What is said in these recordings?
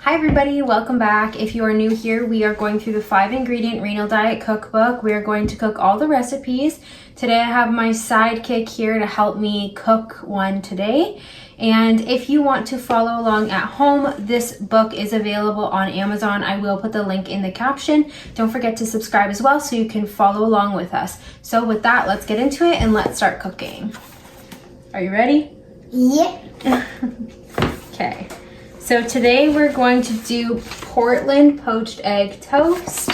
Hi everybody, welcome back. If you are new here, we are going through the 5-ingredient Renal Diet cookbook. We are going to cook all the recipes. Today I have my sidekick here to help me cook one today. And if you want to follow along at home, this book is available on Amazon. I will put the link in the caption. Don't forget to subscribe as well so you can follow along with us. So with that, let's get into it and let's start cooking. Are you ready? Yeah. Okay. So today we're going to do Portland poached egg toast.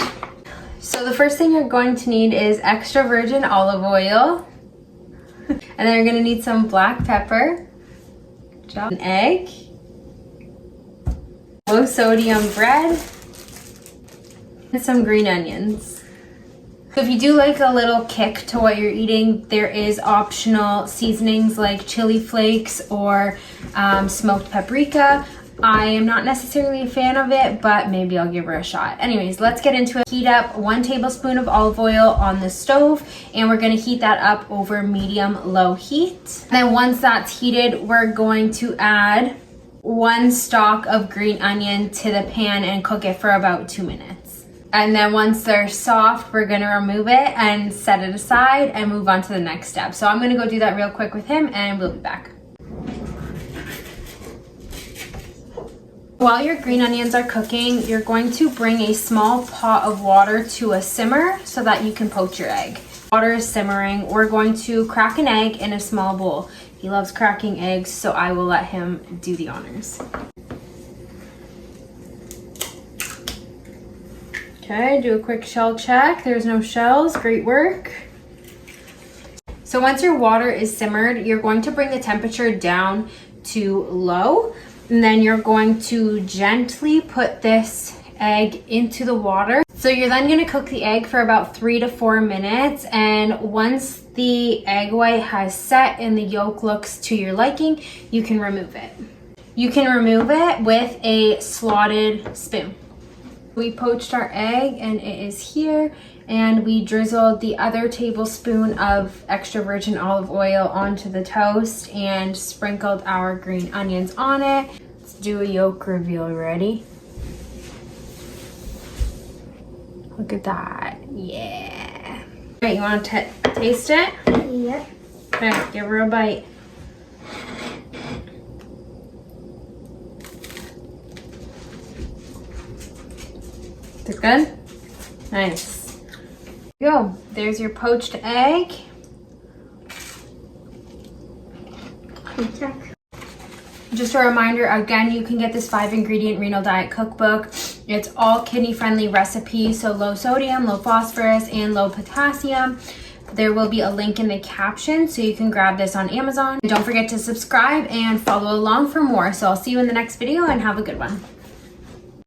So the first thing you're going to need is extra virgin olive oil. And then you're going to need some black pepper, an egg, low sodium bread, and some green onions. So if you do like a little kick to what you're eating, there is optional seasonings like chili flakes or smoked paprika. I am not necessarily a fan of it, but maybe I'll give her a shot. Anyways, let's get into it. Heat up 1 tablespoon of olive oil on the stove, and we're gonna heat that up over medium-low heat. And then once that's heated, we're going to add 1 stalk of green onion to the pan and cook it for about 2 minutes. And then once they're soft, we're gonna remove it and set it aside and move on to the next step. So I'm gonna go do that real quick with him and we'll be back. While your green onions are cooking, you're going to bring a small pot of water to a simmer so that you can poach your egg. Water is simmering. We're going to crack an egg in a small bowl. He loves cracking eggs, so I will let him do the honors. Okay, do a quick shell check. There's no shells. Great work. So once your water is simmered, you're going to bring the temperature down to low. And then you're going to gently put this egg into the water. So you're then going to cook the egg for about 3 to 4 minutes. And once the egg white has set and the yolk looks to your liking, you can remove it. You can remove it with a slotted spoon. We poached our egg and it is here. And we drizzled the other tablespoon of extra virgin olive oil onto the toast and sprinkled our green onions on it. Let's do a yolk reveal. Ready? Look at that. Yeah. Okay, you want to taste it? Yeah. Okay, give her a bite. Is it good? Nice. Go. There's your poached egg. Check. Just a reminder, again, you can get this 5-ingredient Renal Diet cookbook. It's all kidney-friendly recipes, so low sodium, low phosphorus, and low potassium. There will be a link in the caption, so you can grab this on Amazon. Don't forget to subscribe and follow along for more. So I'll see you in the next video, and have a good one.